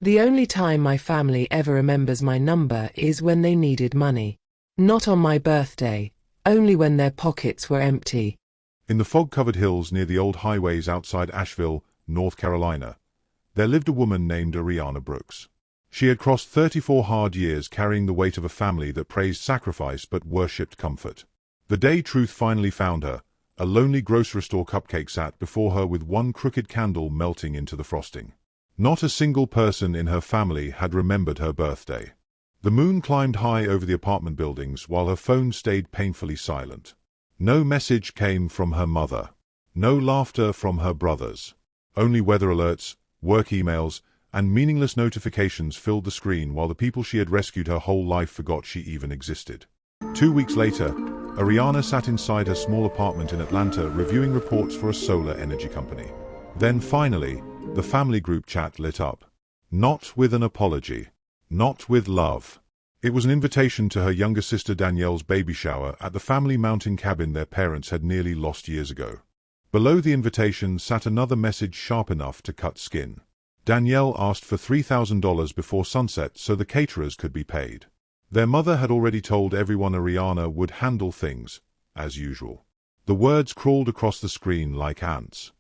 The only time my family ever remembers my number is when they needed money. Not on my birthday, only when their pockets were empty. In the fog-covered hills near the old highways outside Asheville, North Carolina, there lived a woman named Ariana Brooks. She had crossed 34 hard years carrying the weight of a family that praised sacrifice but worshipped comfort. The day truth finally found her, a lonely grocery store cupcake sat before her with one crooked candle melting into the frosting. Not a single person in her family had remembered her birthday. The moon climbed high over the apartment buildings while her phone stayed painfully silent. No message came from her mother. No laughter from her brothers. Only weather alerts, work emails, and meaningless notifications filled the screen while the people she had rescued her whole life forgot she even existed. 2 weeks later, Ariana sat inside her small apartment in Atlanta reviewing reports for a solar energy company. Then finally, the family group chat lit up. Not with an apology. Not with love. It was an invitation to her younger sister Danielle's baby shower at the family mountain cabin their parents had nearly lost years ago. Below the invitation sat another message sharp enough to cut skin. Danielle asked for $3,000 before sunset so the caterers could be paid. Their mother had already told everyone Ariana would handle things, as usual. The words crawled across the screen like ants.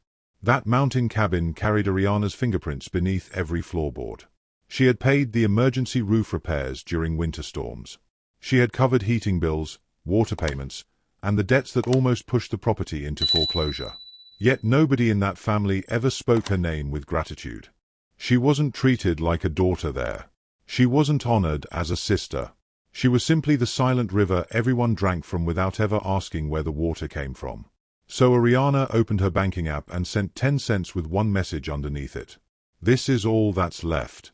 That mountain cabin carried Ariana's fingerprints beneath every floorboard. She had paid the emergency roof repairs during winter storms. She had covered heating bills, water payments, and the debts that almost pushed the property into foreclosure. Yet nobody in that family ever spoke her name with gratitude. She wasn't treated like a daughter there. She wasn't honored as a sister. She was simply the silent river everyone drank from without ever asking where the water came from. So Ariana opened her banking app and sent 10 cents with one message underneath it. This is all that's left.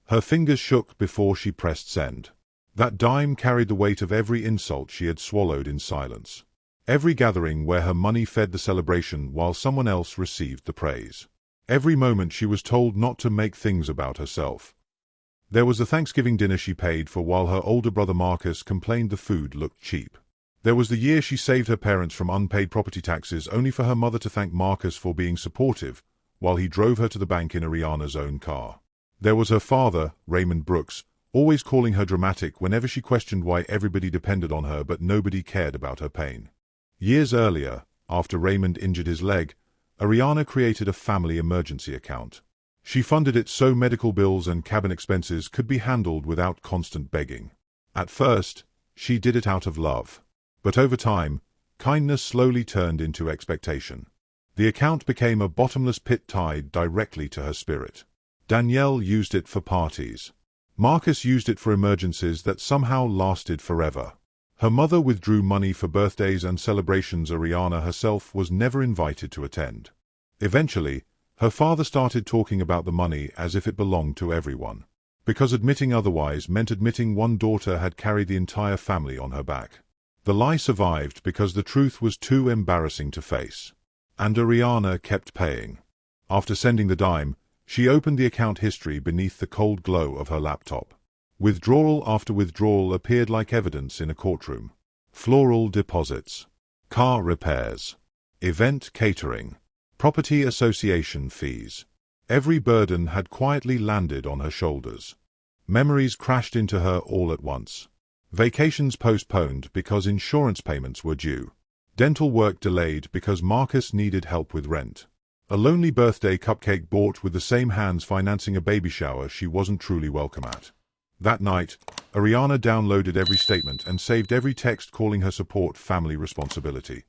Her fingers shook before she pressed send. That dime carried the weight of every insult she had swallowed in silence. Every gathering where her money fed the celebration while someone else received the praise. Every moment she was told not to make things about herself. There was the Thanksgiving dinner she paid for while her older brother Marcus complained the food looked cheap. There was the year she saved her parents from unpaid property taxes only for her mother to thank Marcus for being supportive while he drove her to the bank in Ariana's own car. There was her father, Raymond Brooks, always calling her dramatic whenever she questioned why everybody depended on her but nobody cared about her pain. Years earlier, after Raymond injured his leg, Ariana created a family emergency account. She funded it so medical bills and cabin expenses could be handled without constant begging. At first, she did it out of love. But over time, kindness slowly turned into expectation. The account became a bottomless pit tied directly to her spirit. Danielle used it for parties. Marcus used it for emergencies that somehow lasted forever. Her mother withdrew money for birthdays and celebrations Ariana herself was never invited to attend. Eventually, her father started talking about the money as if it belonged to everyone. Because admitting otherwise meant admitting one daughter had carried the entire family on her back. The lie survived because the truth was too embarrassing to face. And Ariana kept paying. After sending the dime, she opened the account history beneath the cold glow of her laptop. Withdrawal after withdrawal appeared like evidence in a courtroom. Floral deposits. Car repairs. Event catering. Property association fees. Every burden had quietly landed on her shoulders. Memories crashed into her all at once. Vacations postponed because insurance payments were due. Dental work delayed because Marcus needed help with rent. A lonely birthday cupcake bought with the same hands financing a baby shower she wasn't truly welcome at. That night, Ariana downloaded every statement and saved every text calling her support family responsibility.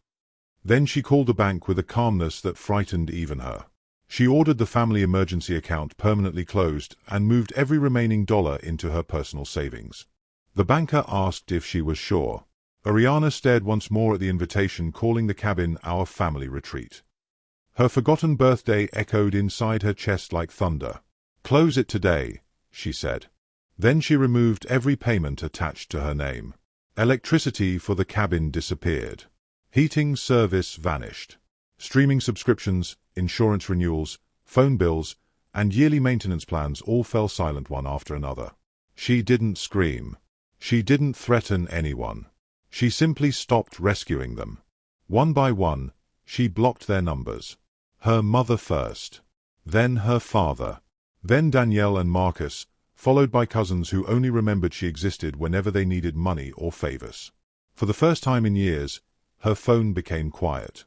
Then she called the bank with a calmness that frightened even her. She ordered the family emergency account permanently closed and moved every remaining dollar into her personal savings. The banker asked if she was sure. Ariana stared once more at the invitation calling the cabin our family retreat. Her forgotten birthday echoed inside her chest like thunder. "Close it today," she said. Then she removed every payment attached to her name. Electricity for the cabin disappeared. Heating service vanished. Streaming subscriptions, insurance renewals, phone bills, and yearly maintenance plans all fell silent one after another. She didn't scream. She didn't threaten anyone. She simply stopped rescuing them. One by one, she blocked their numbers. Her mother first. Then her father. Then Danielle and Marcus, followed by cousins who only remembered she existed whenever they needed money or favors. For the first time in years, her phone became quiet.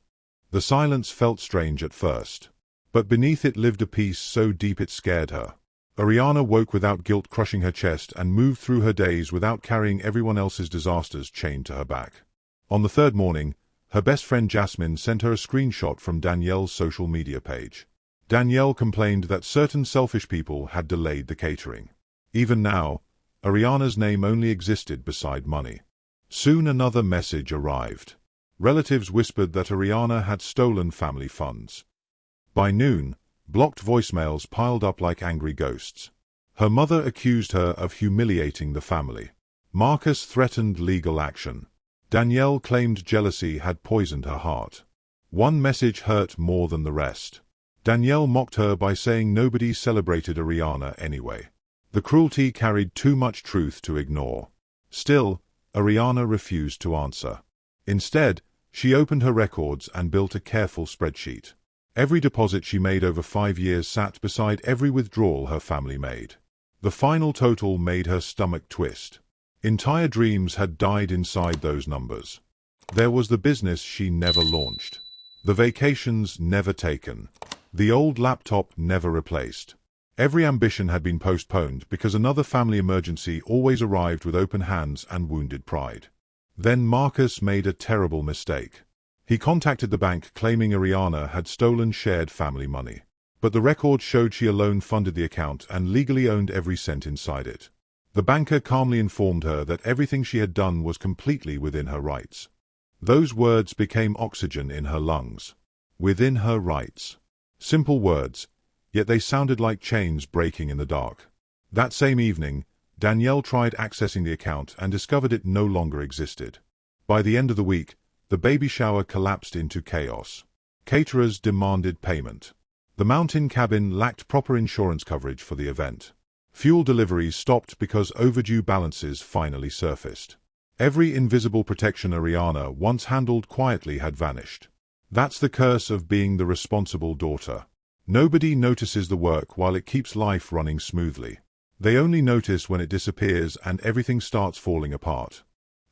The silence felt strange at first, but beneath it lived a peace so deep it scared her. Ariana woke without guilt crushing her chest and moved through her days without carrying everyone else's disasters chained to her back. On the third morning, her best friend Jasmine sent her a screenshot from Danielle's social media page. Danielle complained that certain selfish people had delayed the catering. Even now, Ariana's name only existed beside money. Soon another message arrived. Relatives whispered that Ariana had stolen family funds. By noon, blocked voicemails piled up like angry ghosts. Her mother accused her of humiliating the family. Marcus threatened legal action. Danielle claimed jealousy had poisoned her heart. One message hurt more than the rest. Danielle mocked her by saying nobody celebrated Ariana anyway. The cruelty carried too much truth to ignore. Still, Ariana refused to answer. Instead, she opened her records and built a careful spreadsheet. Every deposit she made over 5 years sat beside every withdrawal her family made. The final total made her stomach twist. Entire dreams had died inside those numbers. There was the business she never launched. The vacations never taken. The old laptop never replaced. Every ambition had been postponed because another family emergency always arrived with open hands and wounded pride. Then Marcus made a terrible mistake. He contacted the bank claiming Ariana had stolen shared family money. But the record showed she alone funded the account and legally owned every cent inside it. The banker calmly informed her that everything she had done was completely within her rights. Those words became oxygen in her lungs. Within her rights. Simple words, yet they sounded like chains breaking in the dark. That same evening, Danielle tried accessing the account and discovered it no longer existed. By the end of the week, the baby shower collapsed into chaos. Caterers demanded payment. The mountain cabin lacked proper insurance coverage for the event. Fuel deliveries stopped because overdue balances finally surfaced. Every invisible protection Ariana once handled quietly had vanished. That's the curse of being the responsible daughter. Nobody notices the work while it keeps life running smoothly. They only notice when it disappears and everything starts falling apart.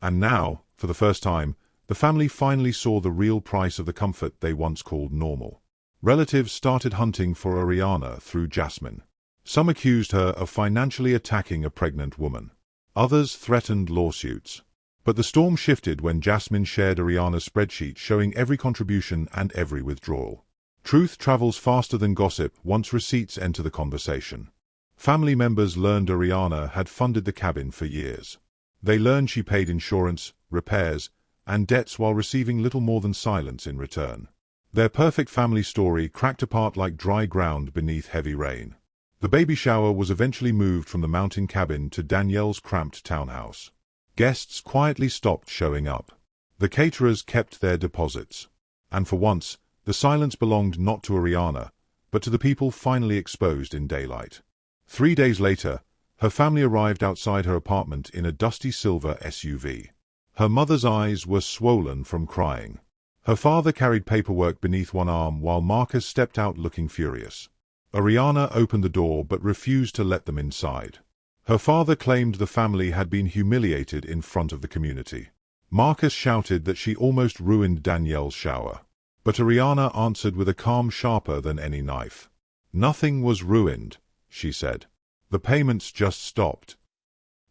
And now, for the first time, the family finally saw the real price of the comfort they once called normal. Relatives started hunting for Ariana through Jasmine. Some accused her of financially attacking a pregnant woman. Others threatened lawsuits. But the storm shifted when Jasmine shared Ariana's spreadsheet showing every contribution and every withdrawal. Truth travels faster than gossip once receipts enter the conversation. Family members learned Ariana had funded the cabin for years. They learned she paid insurance, repairs, and debts while receiving little more than silence in return. Their perfect family story cracked apart like dry ground beneath heavy rain. The baby shower was eventually moved from the mountain cabin to Danielle's cramped townhouse. Guests quietly stopped showing up. The caterers kept their deposits. And for once, the silence belonged not to Ariana, but to the people finally exposed in daylight. 3 days later, her family arrived outside her apartment in a dusty silver SUV. Her mother's eyes were swollen from crying. Her father carried paperwork beneath one arm while Marcus stepped out looking furious. Ariana opened the door but refused to let them inside. Her father claimed the family had been humiliated in front of the community. Marcus shouted that she almost ruined Danielle's shower. But Ariana answered with a calm sharper than any knife. Nothing was ruined, she said. The payments just stopped.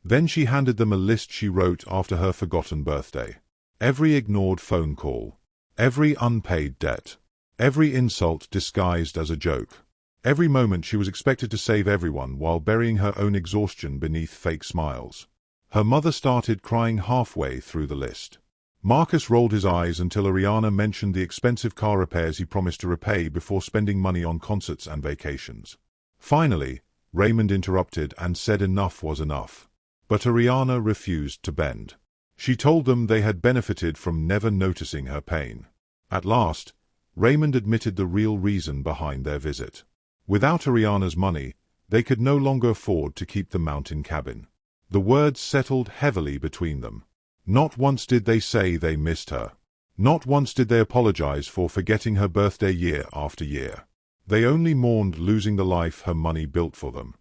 Then she handed them a list she wrote after her forgotten birthday. Every ignored phone call. Every unpaid debt. Every insult disguised as a joke. Every moment she was expected to save everyone while burying her own exhaustion beneath fake smiles. Her mother started crying halfway through the list. Marcus rolled his eyes until Ariana mentioned the expensive car repairs he promised to repay before spending money on concerts and vacations. Finally, Raymond interrupted and said enough was enough. But Ariana refused to bend. She told them they had benefited from never noticing her pain. At last, Raymond admitted the real reason behind their visit. Without Ariana's money, they could no longer afford to keep the mountain cabin. The words settled heavily between them. Not once did they say they missed her. Not once did they apologize for forgetting her birthday year after year. They only mourned losing the life her money built for them.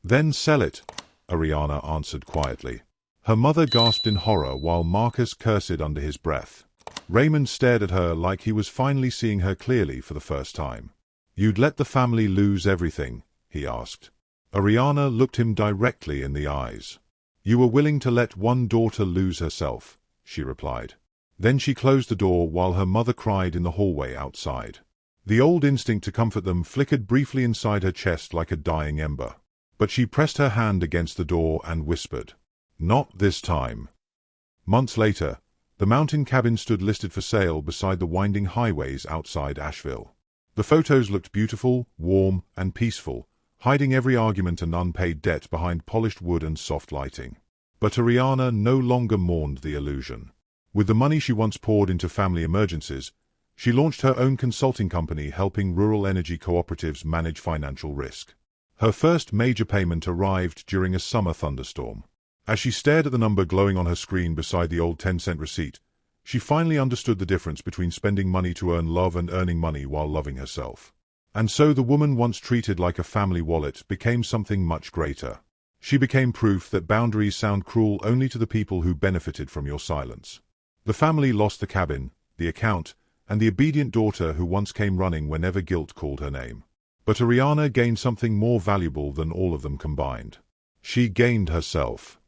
Then sell it, Ariana answered quietly. Her mother gasped in horror while Marcus cursed under his breath. Raymond stared at her like he was finally seeing her clearly for the first time. You'd let the family lose everything, he asked. Ariana looked him directly in the eyes. You were willing to let one daughter lose herself, she replied. Then she closed the door while her mother cried in the hallway outside. The old instinct to comfort them flickered briefly inside her chest like a dying ember. But she pressed her hand against the door and whispered, "Not this time." Months later, the mountain cabin stood listed for sale beside the winding highways outside Asheville. The photos looked beautiful, warm, and peaceful, hiding every argument and unpaid debt behind polished wood and soft lighting. But Ariana no longer mourned the illusion. With the money she once poured into family emergencies, she launched her own consulting company helping rural energy cooperatives manage financial risk. Her first major payment arrived during a summer thunderstorm. As she stared at the number glowing on her screen beside the old 10-cent receipt, she finally understood the difference between spending money to earn love and earning money while loving herself. And so the woman once treated like a family wallet became something much greater. She became proof that boundaries sound cruel only to the people who benefited from your silence. The family lost the cabin, the account, and the obedient daughter who once came running whenever guilt called her name. But Ariana gained something more valuable than all of them combined. She gained herself.